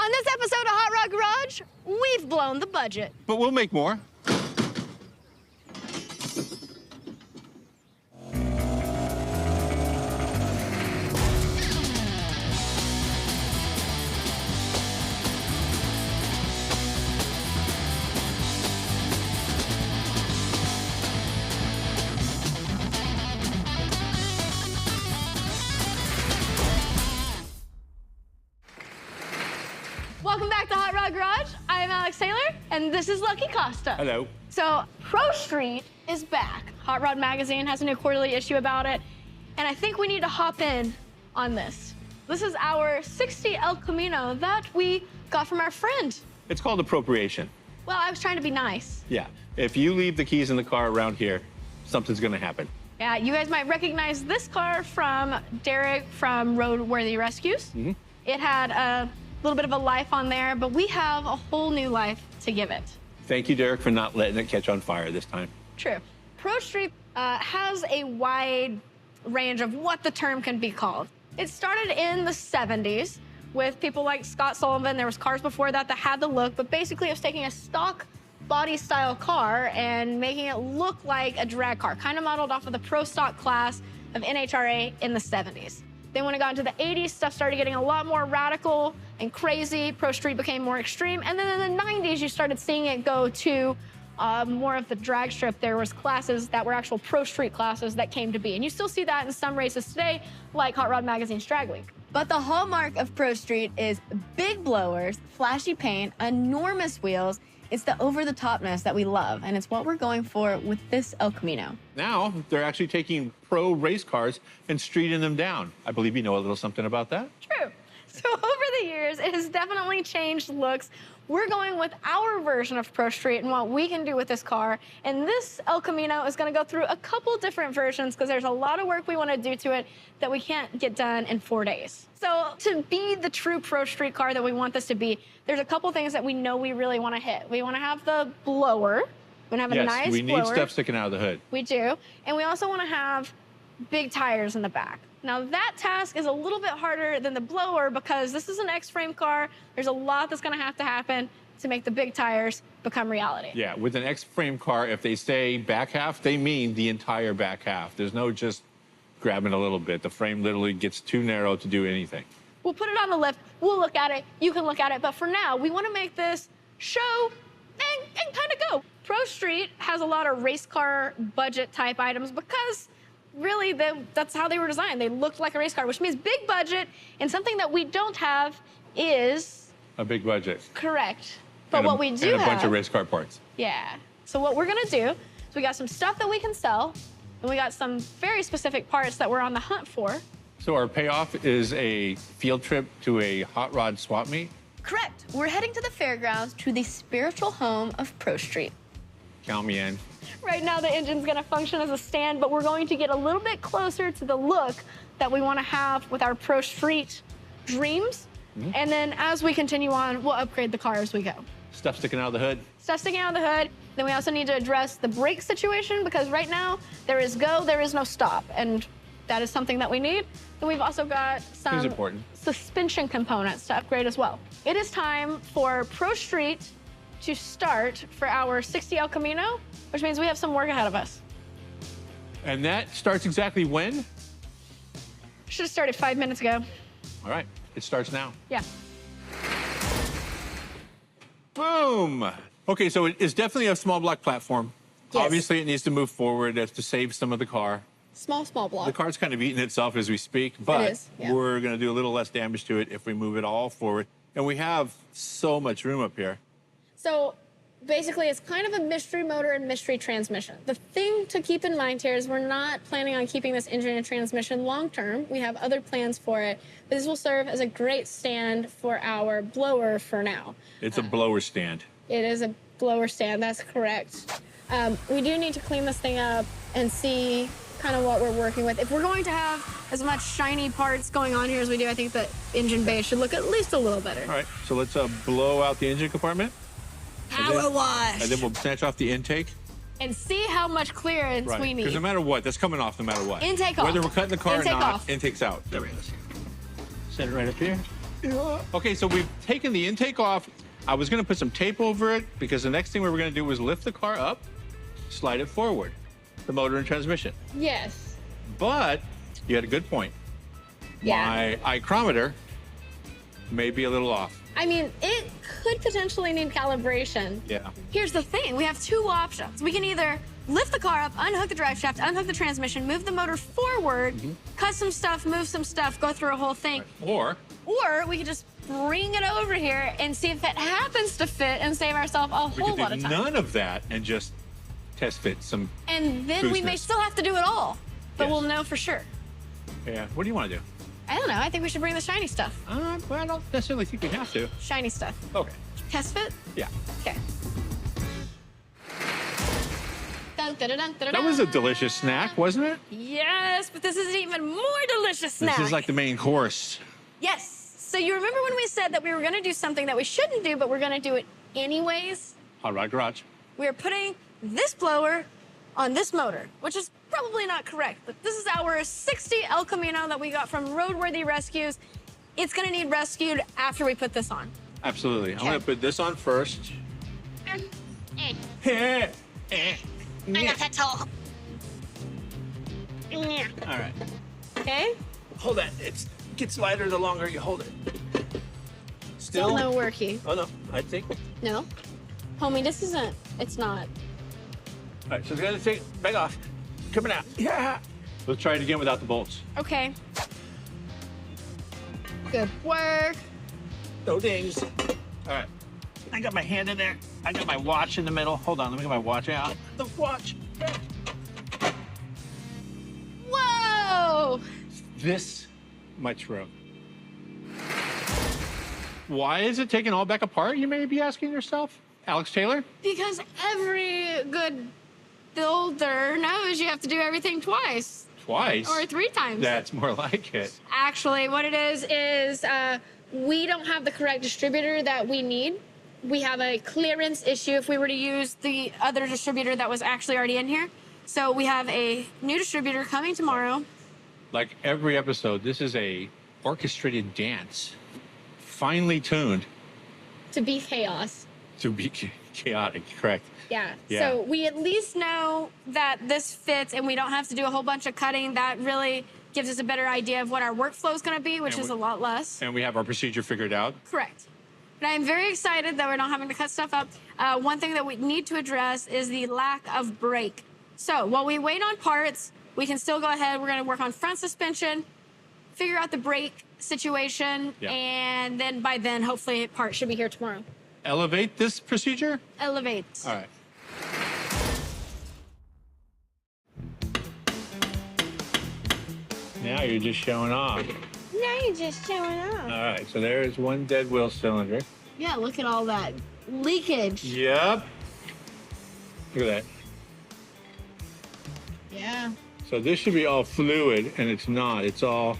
On this episode of Hot Rod Garage, we've blown the budget. But we'll make more. Welcome back to Hot Rod Garage. I'm Alex Taylor, and this is Lucky Costa. Hello. So, Pro Street is back. Hot Rod Magazine has a new quarterly issue about it, and I think we need to hop in on this. This is our 60 El Camino that we got from our friend. It's called appropriation. Well, I was trying to be nice. Yeah. If you leave the keys in the car around here, something's gonna happen. Yeah, you guys might recognize this car from Derek from Roadworthy Rescues. Mm-hmm. It had a little bit of a life on there, but we have a whole new life to give it. Thank you, Derek, for not letting it catch on fire this time. True. Pro Street has a wide range of what the term can be called. It started in the 70s with people like Scott Sullivan. There was cars before that that had the look, but basically it was taking a stock body style car and making it look like a drag car, kind of modeled off of the Pro Stock class of NHRA in the 70s. Then when it got into the 80s, stuff started getting a lot more radical and crazy. Pro Street became more extreme. And then in the 90s, you started seeing it go to more of the drag strip. There was classes that were actual Pro Street classes that came to be. And you still see that in some races today, like Hot Rod Magazine's Drag Week. But the hallmark of Pro Street is big blowers, flashy paint, enormous wheels. It's the over-the-topness that we love, and it's what we're going for with this El Camino. Now, they're actually taking pro race cars and streeting them down. I believe you know a little something about that. True. So over the years, it has definitely changed looks. We're going with our version of Pro Street and what we can do with this car. And this El Camino is going to go through a couple different versions because there's a lot of work we want to do to it that we can't get done in 4 days. So to be the true Pro Street car that we want this to be, there's a couple things that we know we really want to hit. We want to have the blower. We want to have a nice blower. Yes, we need stuff sticking out of the hood. We do. And we also want to have big tires in the back. Now that task is a little bit harder than the blower because this is an X-frame car. There's a lot that's gonna have to happen to make the big tires become reality. Yeah, with an X-frame car, if they say back half, they mean the entire back half. There's no just grabbing a little bit. The frame literally gets too narrow to do anything. We'll put it on the lift, we'll look at it, you can look at it, but for now, we wanna make this show and kind of go. Pro Street has a lot of race car budget type items because really, that's how they were designed. They looked like a race car, which means big budget, and something that we don't have is... a big budget. Correct. But what we do have... And a bunch of race car parts. Yeah. So what we're gonna do is we got some stuff that we can sell, and we got some very specific parts that we're on the hunt for. So our payoff is a field trip to a hot rod swap meet? Correct. We're heading to the fairgrounds to the spiritual home of Pro Street. Count me in. Right now, the engine's gonna function as a stand, but we're going to get a little bit closer to the look that we wanna have with our Pro Street dreams. Mm-hmm. And then as we continue on, we'll upgrade the car as we go. Stuff sticking out of the hood. Stuff sticking out of the hood. Then we also need to address the brake situation because right now, there is go, there is no stop. And that is something that we need. And we've also got some suspension components to upgrade as well. It is time for Pro Street to start for our 60 El Camino, which means we have some work ahead of us. And that starts exactly when? Should have started 5 minutes ago. All right, it starts now. Yeah. Boom! Okay, so it's definitely a small block platform. Yes. Obviously, it needs to move forward to save some of the car. Small block. The car's kind of eating itself as we speak, but yeah. We're gonna do a little less damage to it if we move it all forward. And we have so much room up here. So basically, it's kind of a mystery motor and mystery transmission. The thing to keep in mind here is we're not planning on keeping this engine and transmission long term. We have other plans for it, but this will serve as a great stand for our blower for now. It's a blower stand. It is a blower stand, that's correct. We do need to clean this thing up and see kind of what we're working with. If we're going to have as much shiny parts going on here as we do, I think the engine bay should look at least a little better. All right, so let's blow out the engine compartment. Power wash. And then we'll snatch off the intake. And see how much clearance we need. Because no matter what, that's coming off no matter what. Intake off. Whether we're cutting the car intake or not, off. intake's out. There we go. Set it right up here. Okay, so we've taken the intake off. I was gonna put some tape over it because the next thing we were gonna do was lift the car up, slide it forward, the motor and transmission. Yes. But you had a good point. Yeah. My ichrometer may be a little off. I mean, it could potentially need calibration. Yeah. Here's the thing, we have two options. We can either lift the car up, unhook the drive shaft, unhook the transmission, move the motor forward, cut some stuff, move some stuff, go through a whole thing. Or Or we could just bring it over here and see if it happens to fit and save ourselves a we whole could lot do of time. none of that and just test fit some. And then we may Boost. still have to do it all, but Yes. we'll know for sure. Yeah. What do you want to do? I don't know, I think we should bring the shiny stuff. Well, I don't necessarily think we have to. Shiny stuff. Okay. Test fit? Yeah. Okay. That was a delicious snack, wasn't it? Yes, but this is an even more delicious snack. This is like the main course. Yes. So you remember when we said that we were going to do something that we shouldn't do, but we're going to do it anyways? Hot Rod Garage. We're putting this blower on this motor, which is probably not correct, but this is our 60 El Camino that we got from Roadworthy Rescues. It's going to need rescued after we put this on. Absolutely. I'm Okay. going to put this on first. petrol. All right. Okay? Hold that. It gets lighter the longer you hold it. Still no worky. Oh, no. I think. No? Homie, this isn't. It's not. All right, so it's going to take back off. Coming out. Yeah. Let's try it again without the bolts. Okay. Good work. No dings. All right. I got my hand in there. I got my watch in the middle. Hold on, let me get my watch out. The watch. Whoa! This much room. Why is it taken all back apart, you may be asking yourself? Alex Taylor? Because every good builder knows you have to do everything twice Twice? or 3 times. That's more like it. Actually, what it is we don't have the correct distributor that we need. We have a clearance issue if we were to use the other distributor that was actually already in here. So we have a new distributor coming tomorrow. Like every episode, this is a orchestrated dance, finely tuned To be chaos. to be chaotic, correct? Yeah. Yeah. So we at least know that this fits and we don't have to do a whole bunch of cutting. That really gives us a better idea of what our workflow is going to be, which And is we- a lot less. And we have our procedure figured out. Correct. But I'm very excited that we're not having to cut stuff up. One thing that we need to address is the lack of brake. So while we wait on parts, we can still go ahead. We're going to work on front suspension, figure out the brake situation, Yeah. and then by then, hopefully, parts should be here tomorrow. Elevate this procedure? Elevate. All right. Now you're just showing off. Now you're just showing off. All right, so there's one dead wheel cylinder. Yeah, look at all that leakage. Yep. Look at that. Yeah. So this should be all fluid, and it's not. It's all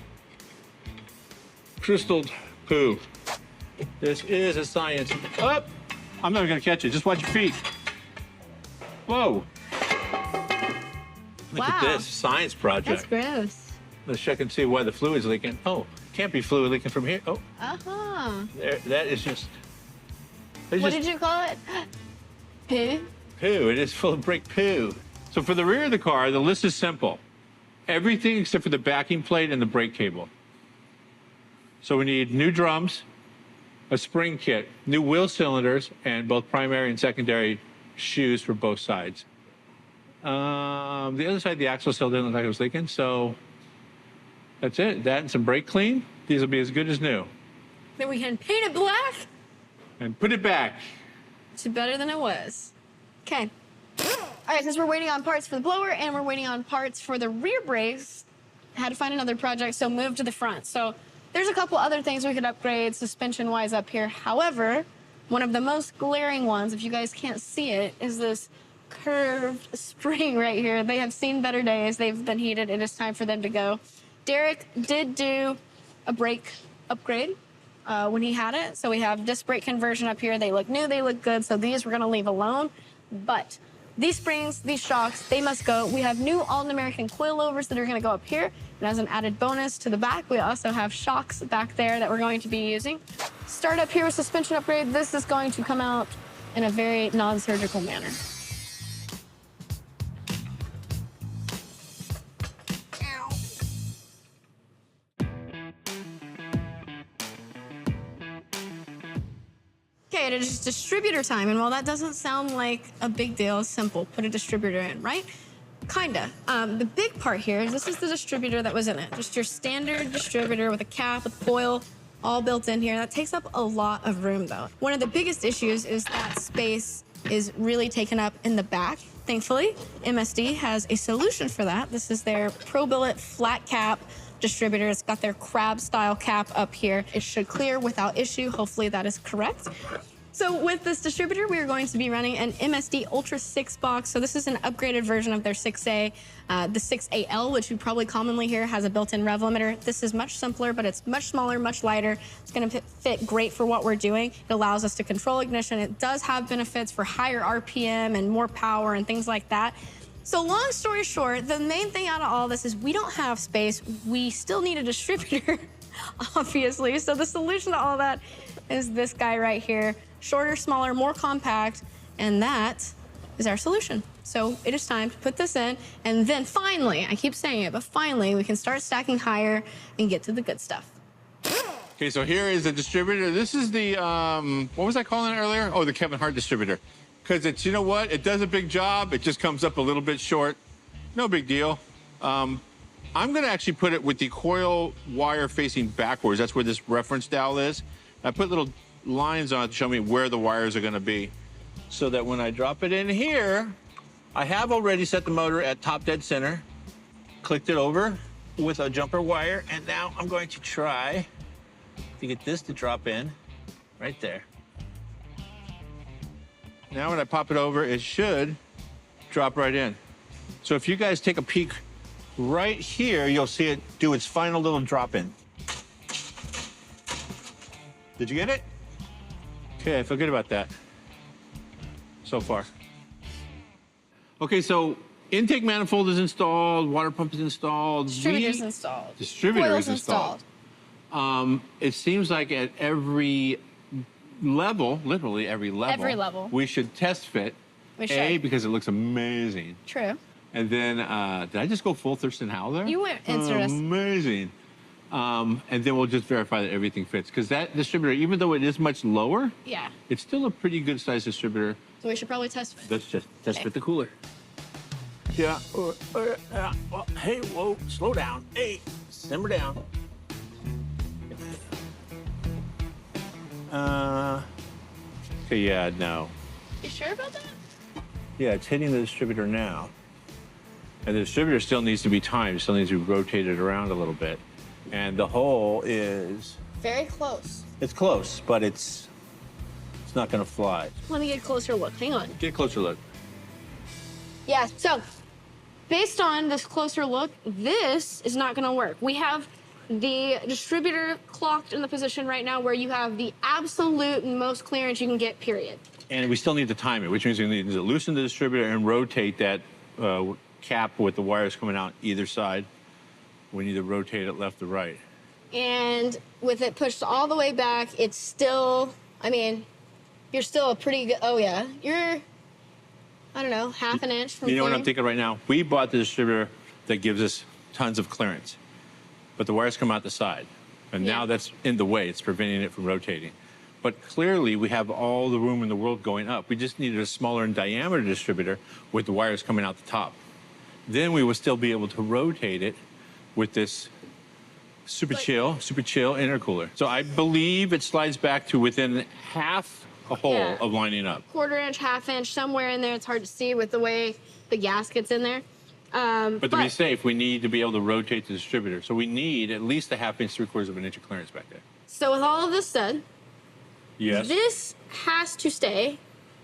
crystalled poo. This is a science. Up! I'm not gonna catch it. Just watch your feet. Whoa. Look at Wow. this science project. That's gross. Let's check and see why the fluid's leaking. Oh, can't be fluid leaking from here. Oh, Uh-huh. there, that is just. It's What just did you call it? Poo? poo. It is full of brake poo. So for the rear of the car, the list is simple. Everything except for the backing plate and the brake cable. So we need new drums, a spring kit, new wheel cylinders, and both primary and secondary shoes for both sides. The other side, the axle still didn't look like it was leaking, so that's it. That and some brake clean. These will be as good as new. Then we can paint it black. And put it back. It's better than it was. Okay. All right, since we're waiting on parts for the blower and we're waiting on parts for the rear brakes, I had to find another project, so move to the front. So there's a couple other things we could upgrade suspension-wise up here. However, one of the most glaring ones, if you guys can't see it, is this curved spring right here. They have seen better days. They've been heated. It is time for them to go. Derek did do a brake upgrade when he had it. So we have disc brake conversion up here. They look new. They look good. So these we're going to leave alone. But These springs, these shocks, they must go. We have new All-American coilovers that are gonna go up here. And as an added bonus to the back, we also have shocks back there that we're going to be using. Start up here with suspension upgrade. This is going to come out in a very non-surgical manner. Okay, it is distributor time, and while that doesn't sound like a big deal, it's simple. Put a distributor in, right? Kinda. The big part here is this is the distributor that was in it. Just your standard distributor with a cap, with coil, all built in here. That takes up a lot of room, though. One of the biggest issues is that space is really taken up in the back. Thankfully, MSD has a solution for that. This is their Pro Billet flat cap distributor. It's got their crab style cap up here. It should clear without issue. Hopefully that is correct. So with this distributor, we are going to be running an MSD Ultra 6 box. So this is an upgraded version of their 6A. The 6AL, which you probably commonly hear, has a built-in rev limiter. This is much simpler, but it's much smaller, much lighter. It's gonna fit great for what we're doing. It allows us to control ignition. It does have benefits for higher RPM and more power and things like that. So long story short, the main thing out of all this is we don't have space. We still need a distributor, obviously. So the solution to all that is this guy right here. Shorter, smaller, more compact, and that is our solution. So it is time to put this in, and then finally, I keep saying it, but finally we can start stacking higher and get to the good stuff. Okay, so here is the distributor. This is the, what was I calling it earlier? Oh, the Kevin Hart distributor. Because it's, you know what? It does a big job. It just comes up a little bit short. No big deal. I'm gonna actually put it with the coil wire facing backwards. That's where this reference dowel is. I put little lines on it to show me where the wires are gonna be. So that when I drop it in here, I have already set the motor at top dead center, clicked it over with a jumper wire, and now I'm going to try to get this to drop in right there. Now when I pop it over, it should drop right in. So if you guys take a peek right here, you'll see it do its final little drop in. Did you get it? Okay, I feel good about that so far. Okay, so intake manifold is installed, water pump is installed. Distributor's installed. Distributor Coil's is installed. It seems like at every level, literally every level, we should test fit. We should. A, because it looks amazing. True. And then, did I just go full Thurston Howell there? You went Instantist. Amazing. And then we'll just verify that everything fits. Because that distributor, even though it is much lower, Yeah. it's still a pretty good sized distributor. So we should probably test fit. Let's just test Okay. fit the cooler. Yeah. Well, hey, whoa, slow down. Hey, simmer down. Okay, yeah, no. You sure about that? Yeah, it's hitting the distributor now. And the distributor still needs to be timed, still needs to be rotated around a little bit. And the hole is, Very close. it's close, but it's not gonna fly. Let me get a closer look. Hang on. Get a closer look. Yeah, so based on this closer look, this is not gonna work. We have the distributor clocked in the position right now where you have the absolute most clearance you can get, period. And we still need to time it, which means we need to loosen the distributor and rotate that cap with the wires coming out either side. We need to rotate it left to right. And with it pushed all the way back, it's still, I mean, you're still a pretty good, oh yeah, you're, I don't know, half an inch from You know what I'm clearing. thinking right now? We bought the distributor that gives us tons of clearance, but the wires come out the side. And now Yeah. that's in the way. It's preventing it from rotating. But clearly, we have all the room in the world going up. We just needed a smaller in diameter distributor with the wires coming out the top. Then we would still be able to rotate it with this super chill intercooler. So I believe it slides back to within half a hole Yeah. of lining up. Quarter inch, half inch, somewhere in there. It's hard to see with the way the gasket's in there. But to be safe, we need to be able to rotate the distributor. So we need at least a 1/2 inch, 3/4 of an inch of clearance back there. So with all of this said, Yes. this has to stay,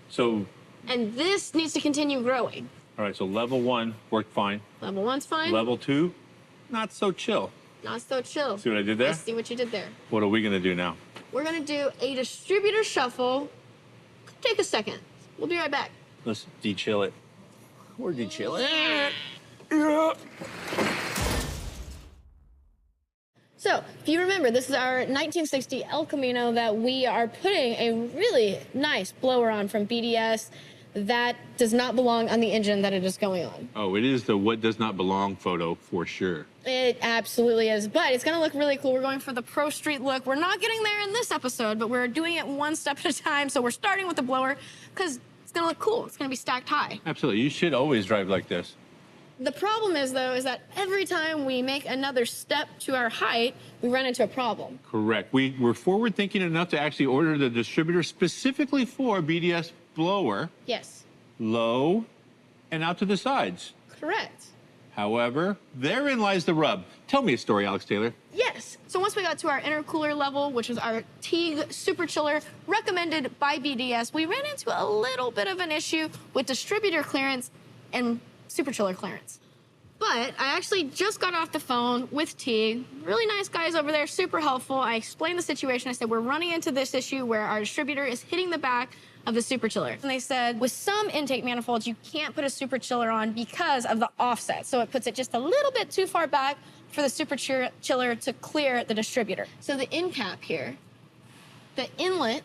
So, and this needs to continue growing. all right, so level 1 worked fine. Level 1's fine. Level 2, not so chill. Not so chill. See what I did I there? see what you did there. What are we gonna do now? We're gonna do a distributor shuffle. Take a second. We'll be right back. Let's de-chill it. Where'd you chill? So, if you remember, this is our 1960 El Camino that we are putting a really nice blower on from BDS that does not belong on the engine that it is going on. Oh, it is the what does not belong photo for sure. It absolutely is, but it's gonna look really cool. We're going for the Pro Street look. We're not getting there in this episode, but we're doing it one step at a time. So we're starting with the blower because it's gonna look cool. It's gonna be stacked high. Absolutely, you should always drive like this. The problem is, though, is that every time we make another step to our height, we run into a problem. Correct. We were forward thinking enough to actually order the distributor specifically for BDS blower, Yes, low and out to the sides. correct. However, therein lies the rub. Tell me a story, Alex Taylor. Yes. So once we got to our intercooler level, which was our Teague Super Chiller recommended by BDS, we ran into a little bit of an issue with distributor clearance and Super Chiller clearance. But I actually just got off the phone with Teague. Really nice guys over there, super helpful. I explained the situation. I said, we're running into this issue where our distributor is hitting the back of the Super Chiller. And they said, with some intake manifolds, you can't put a Super Chiller on because of the offset. So it puts it just a little bit too far back for the Super Chiller to clear the distributor. So the end cap here, the inlet,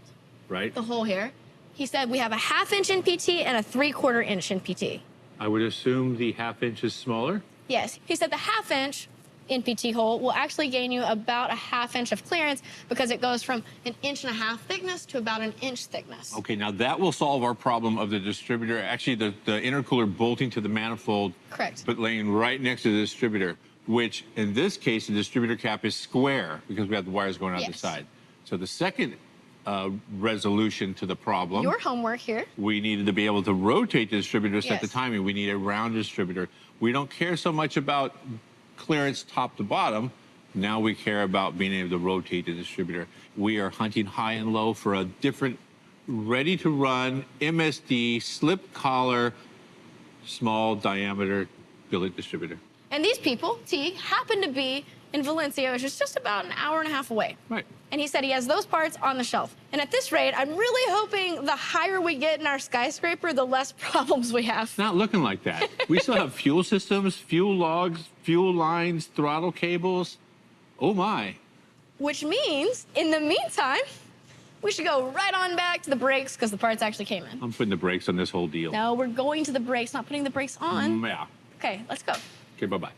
Right. the hole here, he said we have a 1/2 inch NPT and a 3/4 inch NPT. I would assume the 1/2 inch is smaller. Yes, he said the 1/2 inch NPT hole will actually gain you about a 1/2 inch of clearance because it goes from 1.5 inches thickness to about 1 inch thickness. Okay, now that will solve our problem of the distributor, actually the intercooler bolting to the manifold. Correct. But laying right next to the distributor, which in this case, the distributor cap is square because we have the wires going out the Yes. side. So the second resolution to the problem, Your homework here. we needed to be able to rotate the distributor to set the Yes. timing. We need a round distributor. We don't care so much about clearance top to bottom. Now we care about being able to rotate the distributor. We are hunting high and low for a different, ready to run MSD slip collar, small diameter billet distributor. And these people, Teague, happen to be in Valencia, which is just about an hour and a half away. Right. And he said he has those parts on the shelf. And at this rate, I'm really hoping the higher we get in our skyscraper, the less problems we have. It's not looking like that. We still have fuel systems, fuel logs, fuel lines, throttle cables. Oh my. Which means, in the meantime, we should go right on back to the brakes because the parts actually came in. I'm putting the brakes on this whole deal. No, we're going to the brakes, not putting the brakes on. Yeah. Okay, let's go. Okay, bye-bye.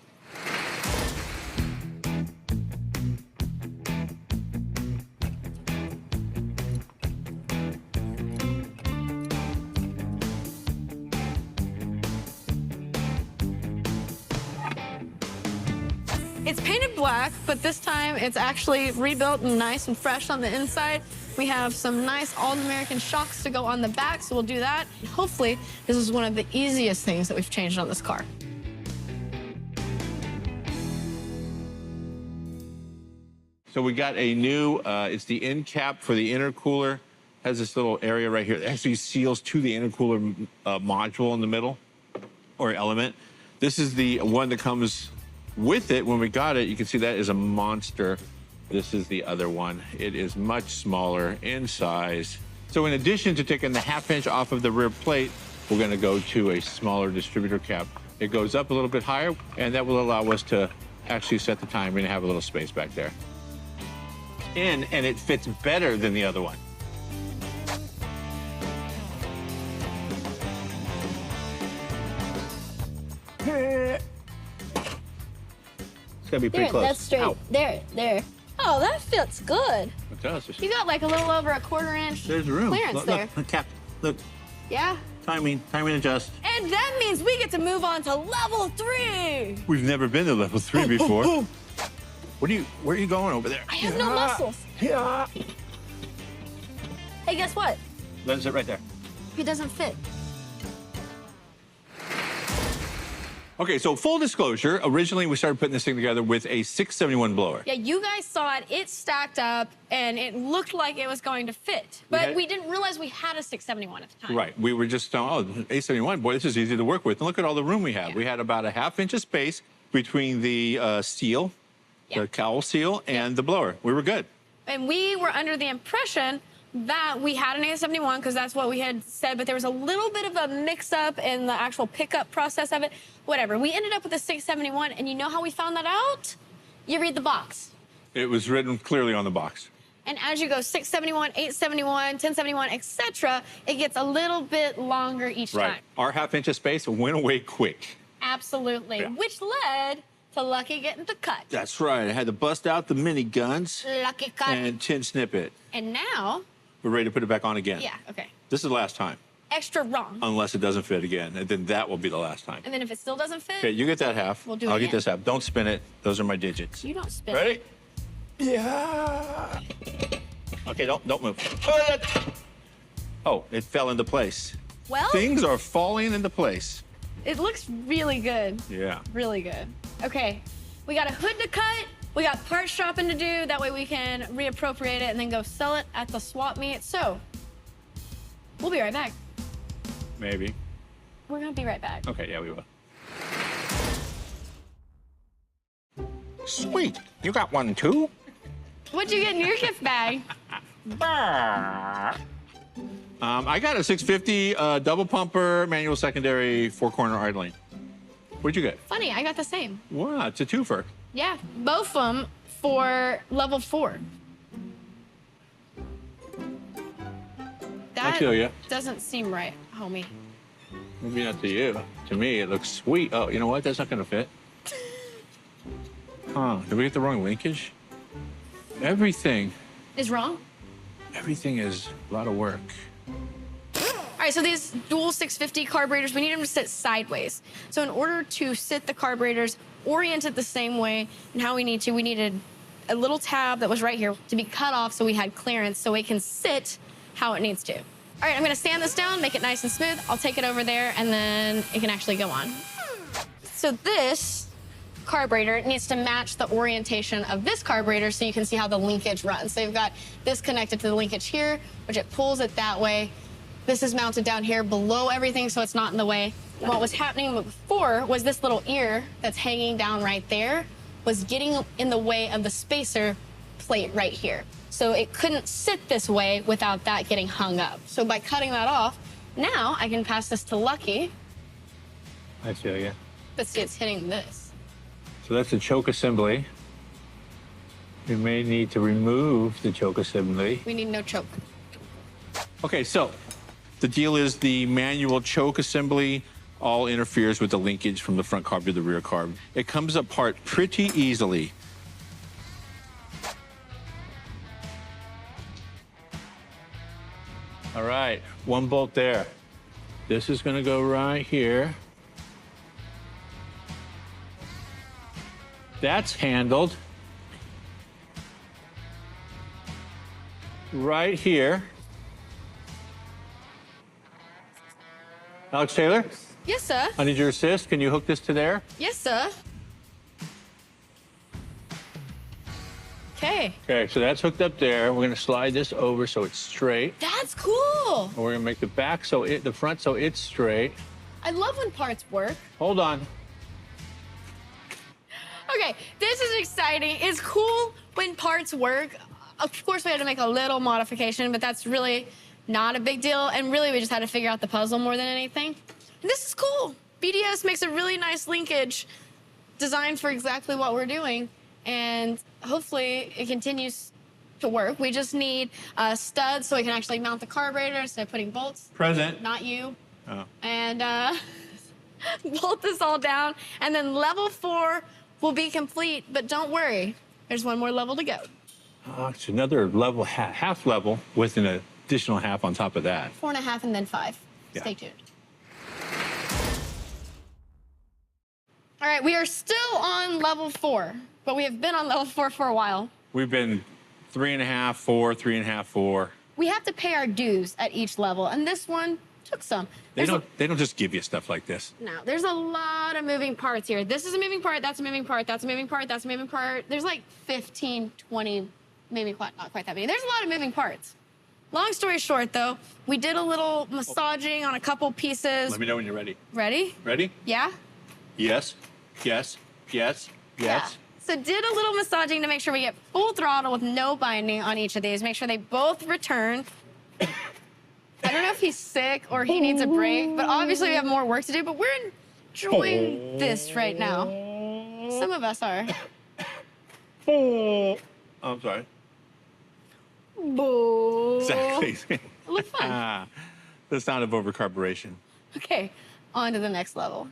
It's painted black, but this time it's actually rebuilt and nice and fresh on the inside. We have some nice all-American shocks to go on the back, so we'll do that. Hopefully, this is one of the easiest things that we've changed on this car. So we got a new, it's the end cap for the intercooler. Has this little area right here that actually seals to the intercooler module in the middle, or element. This is the one that comes with it. When we got it, you can see that is a monster. This is the other one. It is much smaller in size. So in addition to taking the 1/2 inch off of the rear plate, we're gonna go to a smaller distributor cap. It goes up a little bit higher, and that will allow us to actually set the timing and have a little space back there. And it fits better than the other one. It's gotta be pretty close. That's straight. Ow. There. Oh, that fits good. It does. You got like a little over a 1/4 inch There's room. clearance Look, there. Look, cap. Look, Yeah. timing adjust. And that means we get to move on to level 3. We've never been to level 3 before. Where are you going over there? I have no muscles. Yeah. Hey, guess what? Let it sit right there. It doesn't fit. Okay, so full disclosure, originally we started putting this thing together with a 671 blower. Yeah, you guys saw it. It stacked up, and it looked like it was going to fit. But we didn't realize we had a 671 at the time. Right. We were just, oh, 871, boy, this is easy to work with. And look at all the room we have. Yeah. We had about a 1/2 inch of space between the seal, Yeah. the cowl seal, and the blower. We were good. And we were under the impression that we had an 871 because that's what we had said, but there was a little bit of a mix-up in the actual pickup process of it. Whatever. We ended up with a 671, and you know how we found that out? You read the box. It was written clearly on the box. And as you go 671, 871, 1071, etc., it gets a little bit longer each Right. time. Our half-inch of space went away quick. Absolutely. Yeah. Which led to Lucky getting the cut. That's right. I had to bust out the mini guns Lucky cut. and tin snippet. And now, We're ready to put it back on again. yeah, okay. This is the last time, Extra wrong. unless it doesn't fit again, and then that will be the last time. And then if it still doesn't fit, Okay, you get that half. We'll do it I'll again. get this half. Don't spin it. Those are my digits. you don't spin. Ready? Yeah. Okay, don't move. Oh, it fell into place. Well, Things are falling into place. it looks really good. Yeah. Really good. Okay, we got a hood to cut. We got part shopping to do. That way we can reappropriate it and then go sell it at the swap meet. So, we'll be right back. Maybe. We're gonna be right back. Okay, yeah, we will. Sweet. You got one too? What'd you get in your gift bag? I got a 650 double pumper manual secondary 4-corner idling. What'd you get? Funny, I got the same. Wow, it's a twofer. Yeah, both of them for level 4. That feel ya. doesn't seem right, homie. Maybe not to you. To me, it looks sweet. Oh, you know what? That's not gonna fit. Huh? Did we get the wrong linkage? Everything Is wrong? is a lot of work. All right, so these dual 650 carburetors, we need them to sit sideways. So in order to sit the carburetors oriented the same way and how we needed a little tab that was right here to be cut off so we had clearance so it can sit how it needs to. All right, I'm gonna sand this down, make it nice and smooth. I'll take it over there and then it can actually go on. So this carburetor needs to match the orientation of this carburetor so you can see how the linkage runs. So you've got this connected to the linkage here, which it pulls it that way. This is mounted down here below everything so it's not in the way. What was happening before was this little ear that's hanging down right there was getting in the way of the spacer plate right here. So it couldn't sit this way without that getting hung up. So by cutting that off, now I can pass this to Lucky, I feel you. but see it's hitting this. So that's the choke assembly. We may need to remove the choke assembly. We need no choke. Okay, so the deal is the manual choke assembly all interferes with the linkage from the front carb to the rear carb. It comes apart pretty easily. All right, one bolt there. This is gonna go right here. That's handled. Right here. Alex Taylor, Yes, sir. I need your assist. Can you hook this to there? Yes, sir. Okay. Okay, so that's hooked up there. We're gonna slide this over so it's straight. That's cool. And we're gonna make the back the front so it's straight. I love when parts work. Hold on. Okay, this is exciting. It's cool when parts work. Of course, we had to make a little modification, but that's really not a big deal. And really, we just had to figure out the puzzle more than anything. And this is cool. BDS makes a really nice linkage designed for exactly what we're doing. And hopefully, it continues to work. We just need a stud so we can actually mount the carburetor instead of putting bolts. Present. Not you. Oh. And bolt this all down. And then level 4 will be complete, but don't worry, there's one more level to go. It's another level, half level with an additional half on top of that. 4.5 and then 5. Yeah. Stay tuned. All right, we are still on level 4, but we have been on level 4 for a while. We've been 3.5, 4, 3.5, 4. We have to pay our dues at each level, and this one took some. They There's don't just give you stuff like this. No, there's a lot of moving parts here. This is a moving part, that's a moving part, that's a moving part, that's a moving part. There's like 15, 20, maybe not quite that many. There's a lot of moving parts. Long story short, though, we did a little massaging on a couple pieces. Let me know when you're ready. Ready? Ready? Yeah? Yes, yes, yes, yes. So did a little massaging to make sure we get full throttle with no binding on each of these. Make sure they both return I don't know if he's sick or he needs a break, but obviously we have more work to do, but we're enjoying this right now. Some of us are. I'm sorry. Boo. Exactly. It looked fun. The sound of overcarburation. Okay, on to the next level.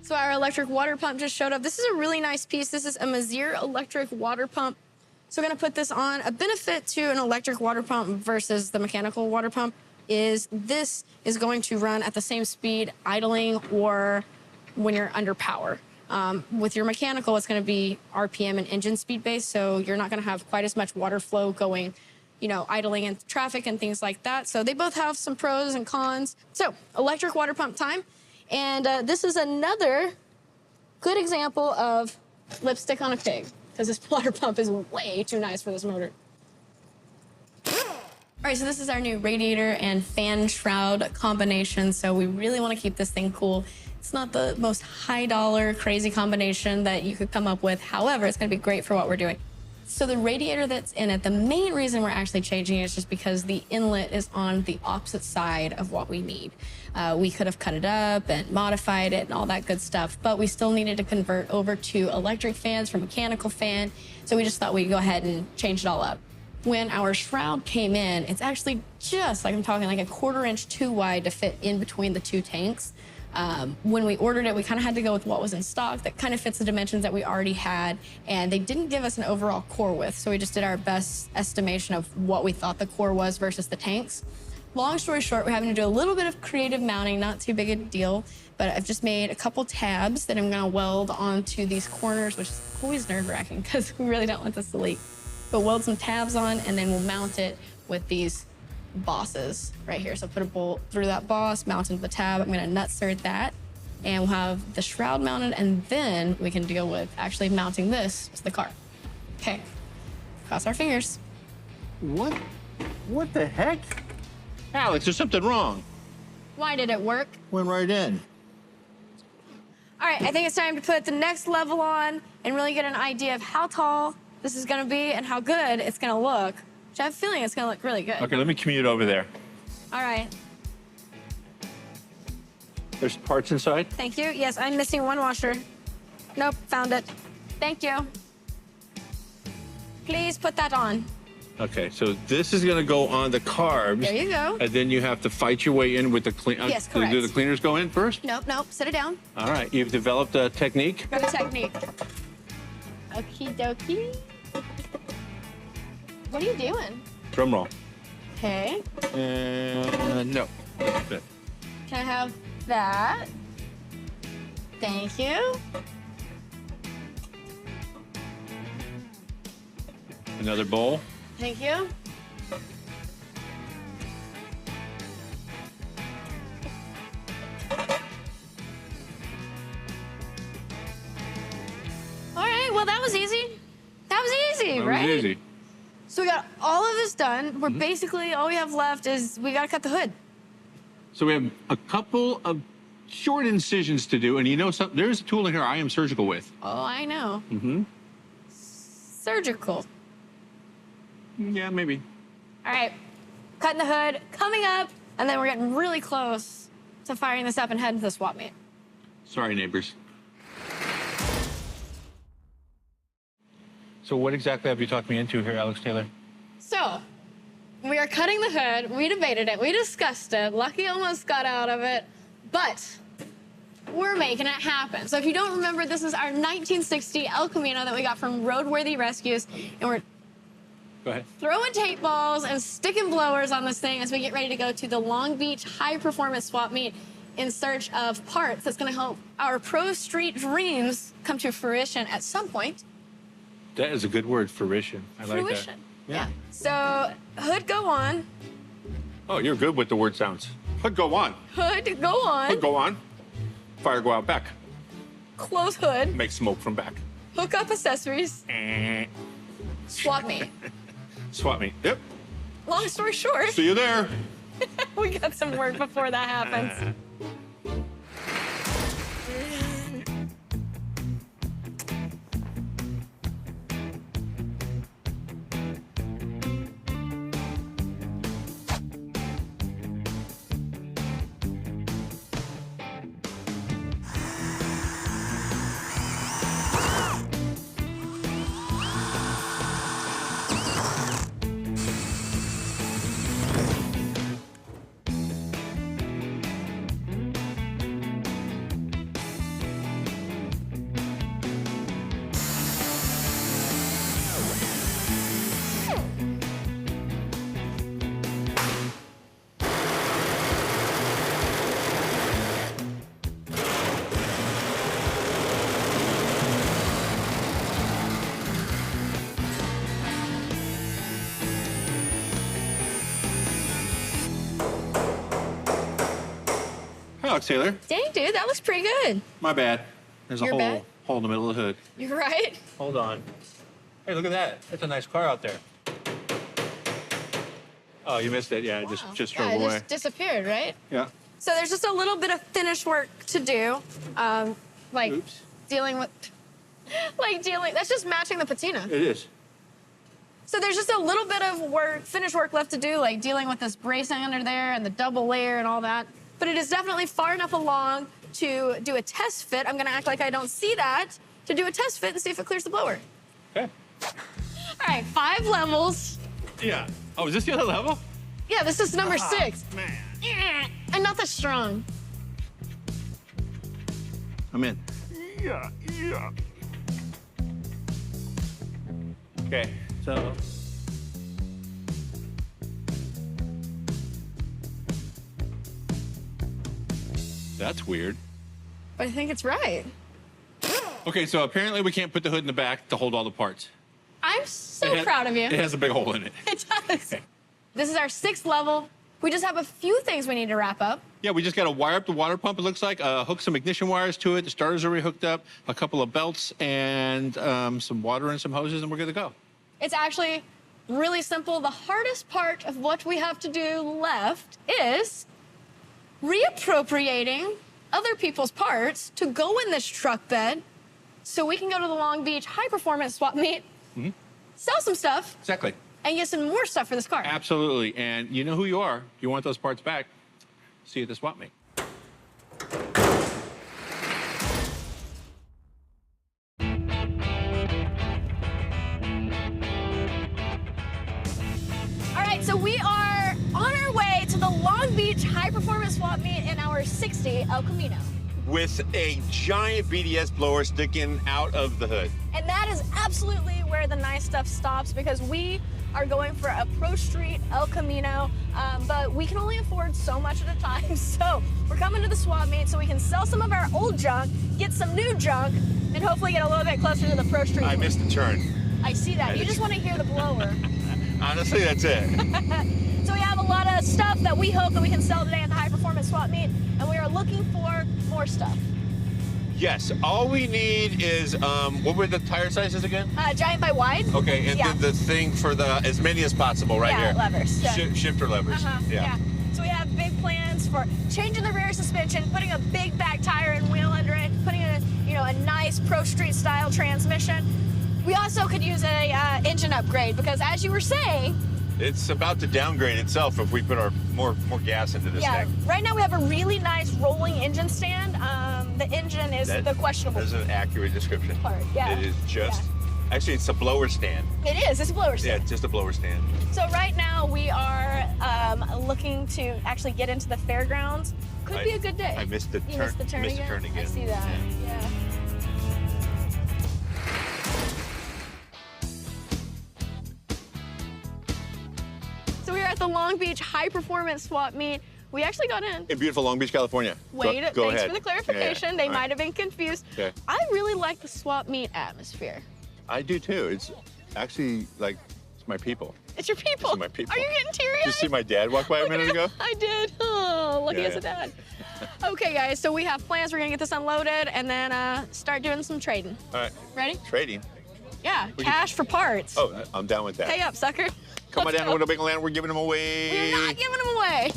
So our electric water pump just showed up. This is a really nice piece. This is a Mazir electric water pump. So we're gonna put this on. A benefit to an electric water pump versus the mechanical water pump is this is going to run at the same speed idling or when you're under power. With your mechanical, it's gonna be RPM and engine speed based, so you're not gonna have quite as much water flow going, you know, idling in traffic and things like that. So they both have some pros and cons. So electric water pump time. And this is another good example of lipstick on a pig, because this water pump is way too nice for this motor. All right, so this is our new radiator and fan shroud combination. So we really want to keep this thing cool. It's not the most high dollar, crazy combination that you could come up with. However, it's going to be great for what we're doing. So the radiator that's in it, the main reason we're actually changing it is just because the inlet is on the opposite side of what we need. We could have cut it up and modified it and all that good stuff, but we still needed to convert over to electric fans from mechanical fan. So we just thought we'd go ahead and change it all up. When our shroud came in, it's actually just like I'm talking like a 1/4 inch too wide to fit in between the two tanks. When we ordered it, we kind of had to go with what was in stock that kind of fits the dimensions that we already had, and they didn't give us an overall core width, so we just did our best estimation of what we thought the core was versus the tanks. Long story short, we're having to do a little bit of creative mounting, not too big a deal, but I've just made a couple tabs that I'm gonna weld onto these corners, which is always nerve-wracking because we really don't want this to leak. But weld some tabs on, and then we'll mount it with these bosses right here. So put a bolt through that boss, mount into the tab. I'm gonna nutsert that, and we'll have the shroud mounted, and then we can deal with actually mounting this to the car. Okay, cross our fingers. What the heck? Alex, there's something wrong. Why did it work? Went right in. All right, I think it's time to put the next level on and really get an idea of how tall this is gonna be and how good it's gonna look. Which I have a feeling it's gonna look really good. Okay, let me commute over there. All right, There's parts inside? thank you. Yes, I'm missing one washer. Nope, found it. Thank you. Please put that on. Okay, so this is gonna go on the carbs. There you go. And then you have to fight your way in with the clean. Yes, correct. Do the cleaners go in first? Nope, nope, sit it down. All right, you've developed a technique? Good technique. Okie dokie. What are you doing? Drum roll. Okay, No. That's it. can I have that? Thank you. Another bowl. Thank you. All right, well, that was easy. That was easy, That right? was easy. So we got all of this done. We're basically, all we have left is we gotta cut the hood. So we have a couple of short incisions to do, and you know something? There's a tool in here I am surgical with. Oh, I know. Mm-hmm. Surgical. Yeah, maybe. All right, cutting the hood, coming up, and then we're getting really close to firing this up and heading to the swap meet. Sorry, neighbors. So what exactly have you talked me into here, Alex Taylor? So, we are cutting the hood. We debated it. We discussed it. Lucky almost got out of it, but we're making it happen. So if you don't remember, this is our 1960 El Camino that we got from Roadworthy Rescues, and we're Go ahead. throwing tape balls and sticking blowers on this thing as we get ready to go to the Long Beach High Performance Swap Meet in search of parts that's gonna help our Pro Street dreams come to fruition at some point. That is a good word, fruition. I like that. Fruition, yeah. So hood go on. Oh, you're good with the word sounds. Hood go on. Hood go on. Hood go on. Fire go out back. Close hood. Make smoke from back. Hook up accessories. Swap meet. Swap me. Yep. Long story short, See you there. we got some work before that happens. Alex Taylor. Dang, dude, that looks pretty good. My bad. There's a Your hole, bad? hole in the middle of the hood. You're right. Hold on. Hey, look at that. That's a nice car out there. Oh, you missed it. Yeah, it just drove Yeah, it away. just disappeared, right? Yeah. So there's just a little bit of finish work to do. Like Oops. dealing with, that's just matching the patina. It is. So there's just a little bit of work, finish work left to do, like dealing with this bracing under there and the double layer and all that. But it is definitely far enough along to do a test fit. I'm gonna act like I don't see that, to do a test fit and see if it clears the blower. Okay. All right, 5 levels. Yeah. Oh, is this the other level? Yeah, this is number 6. Man. I'm not that strong. I'm in. Yeah. Okay, so. That's weird. But I think it's right. Okay, so apparently we can't put the hood in the back to hold all the parts. I'm so proud of you. It has a big hole in it. It does. This is our 6th level. We just have a few things we need to wrap up. Yeah, we just got to wire up the water pump, it looks like, hook some ignition wires to it. The starter's already hooked up, a couple of belts, and some water and some hoses, and we're good to go. It's actually really simple. The hardest part of what we have to do left is reappropriating other people's parts to go in this truck bed so we can go to the Long Beach high performance swap meet, sell some stuff, Exactly. and get some more stuff for this car. Absolutely. And you know who you are. You want those parts back. See you at the swap meet. All right, so we are on our way to the Long Beach high performance swap meet in our 60 El Camino. With a giant BDS blower sticking out of the hood. And that is absolutely where the nice stuff stops because we are going for a Pro Street El Camino, but we can only afford so much at a time. So we're coming to the swap meet so we can sell some of our old junk, get some new junk, and hopefully get a little bit closer to the Pro Street. I missed the turn. I see that. You just want to hear the blower. Honestly, that's it. So we have a lot of stuff that we hope that we can sell today at the high performance swap meet, and we are looking for more stuff. Yes, all we need is, what were the tire sizes again? Giant by wide. Okay, and Yeah. the thing for the, as many as possible right Yeah, here. levers. Yeah. Shifter levers. Yeah. So we have big plans for changing the rear suspension, putting a big back tire and wheel under it, putting a a nice Pro Street style transmission. We also could use a engine upgrade because, as you were saying, It's about to downgrade itself if we put our more gas into this yeah, thing. right now we have a really nice rolling engine stand. The engine is the questionable That's an accurate description. part. Yeah. It is just, actually it's a blower stand. It is. It's a blower Yeah, stand. it's just a blower stand. So right now we are looking to actually get into the fairgrounds. Could be a good day. I missed the You turn. missed the turn missed again? the turn again. I see that. Yeah. So we are at the Long Beach high performance swap meet. We actually got in. In beautiful Long Beach, California. Wait, Go thanks ahead. for the clarification. They All might right. have been confused. Okay. I really like the swap meet atmosphere. I do too. It's actually like, it's my people. It's your people. It's my people. Are you getting teary-eyed? Did you see my dad walk by a minute ago? I did. Oh, lucky Yeah, as a dad. Okay, guys, so we have plans. We're gonna get this unloaded and then start doing some trading. All right. Ready? Trading. Yeah, cash for parts. Oh, I'm down with that. Pay up, sucker. Come on Let's down go. to Winnebago Land. We're giving them away. We're not giving them away.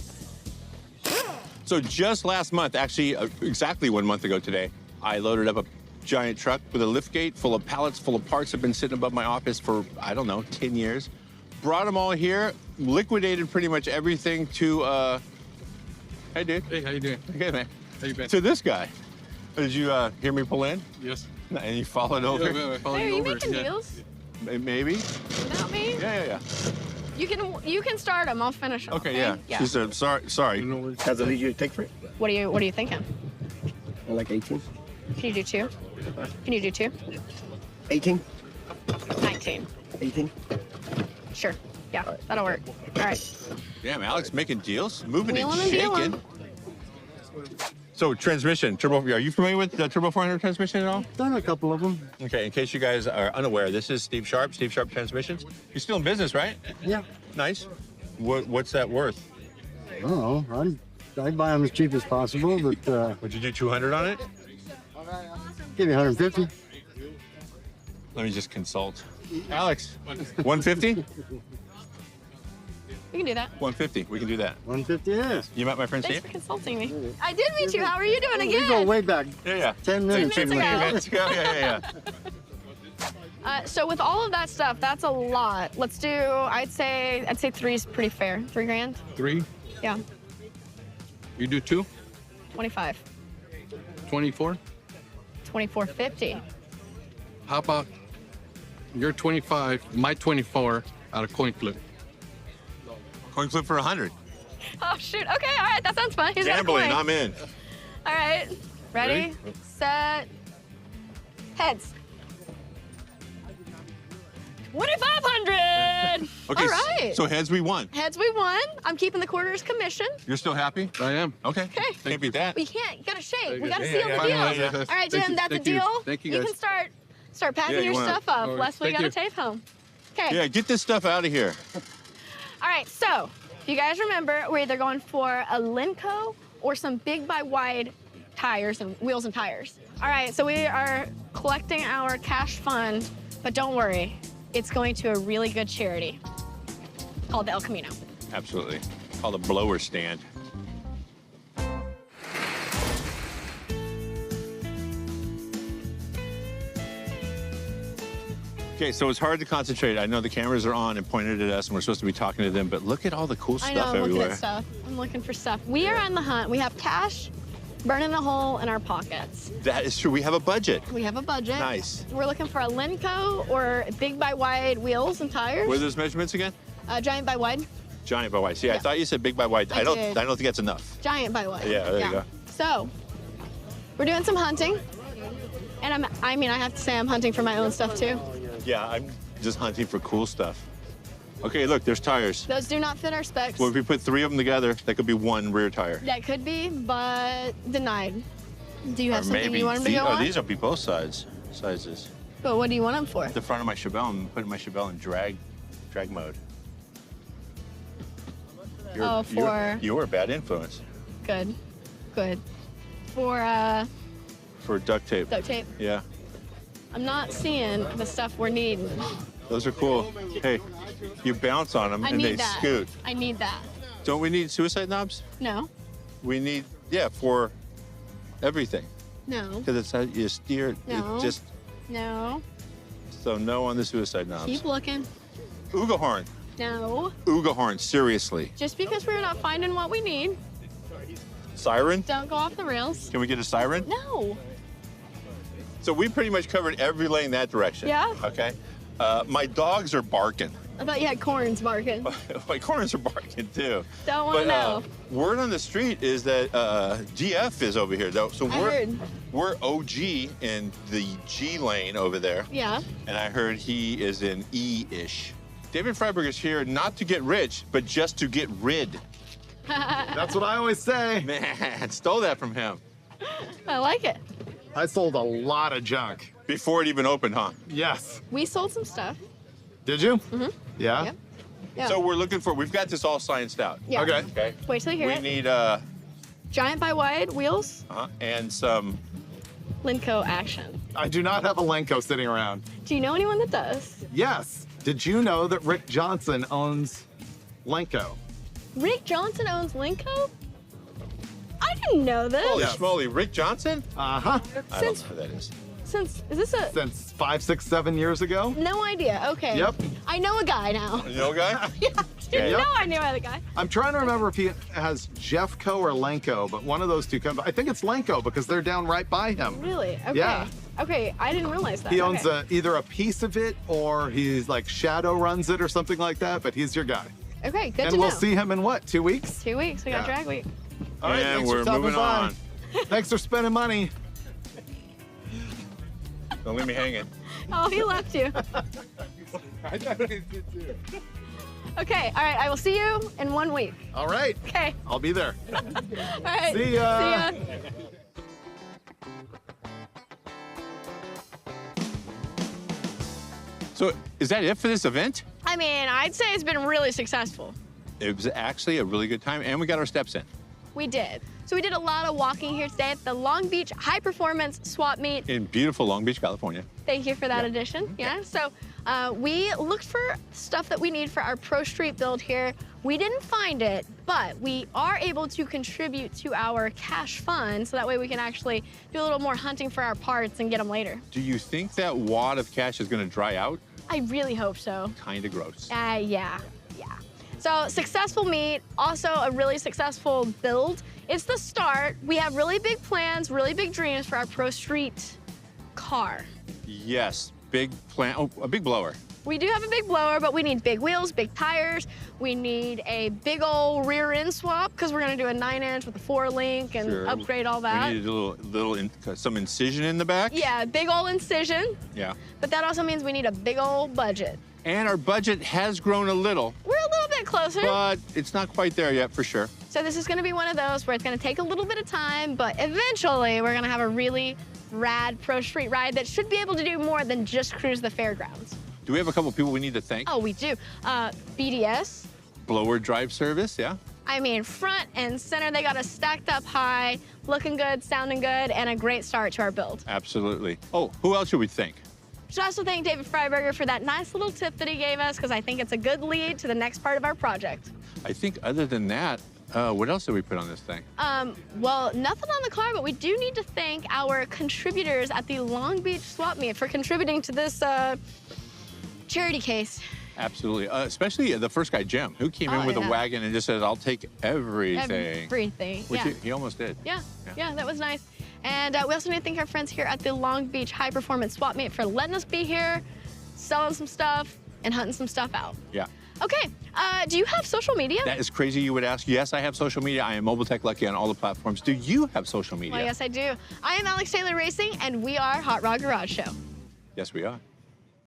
So just last month, actually exactly 1 month ago today, I loaded up a giant truck with a lift gate full of pallets, full of parts that have been sitting above my office for, I don't know, 10 years. Brought them all here, liquidated pretty much everything to, hey dude. Hey, how you doing? Okay, man. How you been? To this guy. Did you hear me pull in? Yes. And you followed over? I followed Hey, are you over. making Yeah. deals Maybe? without me? Yeah. You can start them. I'll finish them. Okay, yeah. She said, sorry. You know where- How's the lead you take for it? What are you thinking? I like 18. Can you do 2? Can you do 2? 18? 19. 18? Sure. Yeah, that'll work. All right. Damn, Alex making deals, moving and Wheeling and shaking. dealing. So transmission, turbo. Are you familiar with the turbo 400 transmission at all? Done a couple of them. Okay, in case you guys are unaware, this is Steve Sharp Transmissions. You're still in business, right? Yeah. Nice. What's that worth? I don't know. I buy them as cheap as possible, but Would you do 200 on it? give you 150. Let me just consult. Alex, 150? We can do that. 150. We can do that. 150 it is. You met my friend Thanks Steve? for consulting me. I did meet you. How are you doing We go again? way back. Yeah. 10 minutes. 10 minutes ago. Let's go. Yeah. So with all of that stuff, that's a lot. Let's do. I'd say 3 is pretty fair. 3 grand. 3. Yeah. You do 2. 25. 24. 24.50. How about your 25, my 24 out of coin flip? Coin flip for 100. Oh shoot. Okay. All right. That sounds fun. He's got a Gambling, coin. I'm in. All right. Ready? Ready? Set. Heads. 2,500. Okay, All right. so heads we won. Heads we won. I'm keeping the quarters commission. You're still happy? I am. Okay. Okay. Can't beat that. We can't. You gotta shake. We Yeah, gotta yeah, seal yeah, the yeah, deal. yeah, yeah. All right, Thank Jim. you, That's a thank you. deal. Thank you, You guys. can start packing Yeah, you your wanna- stuff up. All right, Less we thank gotta you. take home. Okay. Yeah, get this stuff out of here. All right. So you guys remember we're either going for a Lenco or some big by wide tires and wheels and tires. All right. So we are collecting our cash fund, but don't worry, it's going to a really good charity called the El Camino. Absolutely. Called a blower stand. Okay, so it's hard to concentrate. I know the cameras are on and pointed at us, and we're supposed to be talking to them, but look at all the cool I stuff know. I'm everywhere. looking at stuff. I'm looking for stuff. We are on the hunt. We have cash burning a hole in our pockets. That is true. We have a budget. We have a budget. Nice. We're looking for a Lenco or big by wide wheels and tires. What are those measurements again? Giant by wide. Giant by wide. See, I Yeah. thought you said big by wide. I don't did. I don't think that's enough. Giant by wide. Yeah, there you go. So, we're doing some hunting. And I have to say I'm hunting for my own stuff too. Yeah, I'm just hunting for cool stuff. Okay, look, there's tires. Those do not fit our specs. Well, if we put 3 of them together, that could be 1 rear tire. That could be, but denied. Do you have Or something maybe you want them to go on? these will be both sizes. But what do you want them for? The front of my Chevelle, I'm putting my Chevelle in drag mode. You're a bad influence Good. For for duct tape. duct tape. Yeah, I'm not seeing the stuff we're needing. those are cool. Hey, you bounce on them I and they need that. scoot. I need that. Don't we need suicide knobs? No. We need, yeah, for everything. No. Because it's how you steer. No. It just, No. so no on the suicide knobs. Keep looking. Ooga horn. No. Ooga horn, seriously. Just because we're not finding what we need, Siren? don't go off the rails. Can we get a siren? No. So we pretty much covered every lane that direction. Yeah. Okay. My dogs are barking. I thought you had corns barking. My corners are barking too. Don't want to know. Word on the street is that GF is over here though. So I heard. we're OG in the G lane over there. Yeah. And I heard he is in E-ish. David Freiberg is here not to get rich, but just to get rid That's what I always say. Man, stole that from him. I like it. I sold a lot of junk. Before it even opened, huh? Yes. We sold some stuff. Did you? Mm-hmm. Yeah? Yep. Yeah. So we're looking for, we've got this all scienced out. Yeah. Okay. Okay. Wait till you hear We it. need, Giant by wide wheels, and some, Linco action. I do not have a Lenko sitting around. Do you know anyone that does? Yes. Did you know that Rick Johnson owns Lenko? Rick Johnson owns Linco? I didn't know this. holy Yes. schmoly, Rick Johnson? Uh-huh. I don't know who that is. Is this a, Since 5, 6, 7 years ago. no idea, okay. Yep. I know a guy now. You know, guy? Yeah, didn't Yep. know I knew a guy. I'm trying to remember if he has Jeffco or Lenko, but one of those two comes. I think it's Lenko because they're down right by him. Really? Okay. Yeah. Okay, I didn't realize that. He owns okay. either a piece of it or he's like shadow runs it or something like that, but he's your guy. Okay, good And to we'll know. see him in what, 2 weeks? 2 weeks, we got Yeah. drag week. All right, And thanks for we're stopping moving by. on. Thanks for spending money. Don't leave me hanging. Oh, he left you. Okay, all right, I will see you in 1 week. All right, Okay, I'll be there. all right. See ya. See ya. So is that it for this event? I mean, I'd say it's been really successful. It was actually a really good time, and we got our steps in. We did. So we did a lot of walking here today at the Long Beach High Performance Swap Meet. In beautiful Long Beach, California. Thank you for that addition. Yeah. So we looked for stuff that we need for our Pro Street build here. We didn't find it, but we are able to contribute to our cash fund, so that way we can actually do a little more hunting for our parts and get them later. Do you think that wad of cash is going to dry out? I really hope so. Kind of gross. Yeah. So successful meet, also a really successful build. It's the start. We have really big plans, really big dreams for our Pro Street car. Yes, big plan. Oh, a big blower. We do have a big blower, but we need big wheels, big tires. We need a big old rear end swap because we're gonna do a 9-inch with a 4-link and Sure. upgrade all that. We need a some incision in the back. Yeah, big old incision, Yeah. but that also means we need a big old budget. And our budget has grown a little, We're a little bit closer. but it's not quite there yet for sure. So this is gonna be one of those where it's gonna take a little bit of time, but eventually we're gonna have a really rad Pro Street ride that should be able to do more than just cruise the fairgrounds. Do we have a couple people we need to thank? Oh, we do. BDS. Blower drive service, yeah? I mean, front and center, they got us stacked up high, looking good, sounding good, and a great start to our build. Absolutely. Oh, who else should we thank? Should also thank David Freiberger for that nice little tip that he gave us, because I think it's a good lead to the next part of our project. I think other than that, what else did we put on this thing? Well, nothing on the car, but we do need to thank our contributors at the Long Beach Swap Meet for contributing to this charity case. Absolutely. Especially the first guy, Jim, who came in Oh, with yeah. a wagon and just said, I'll take everything. Everything. Which Yeah. he almost did. Yeah, that was nice. And we also need to thank our friends here at the Long Beach High Performance Swap Meet for letting us be here, selling some stuff, and hunting some stuff out. Yeah. Okay, do you have social media? That is crazy you would ask. Yes, I have social media. I am Mobile Tech Lucky on all the platforms. Do you have social media? Well, yes, I do. I am Alex Taylor Racing, and we are Hot Rod Garage Show. Yes, we are.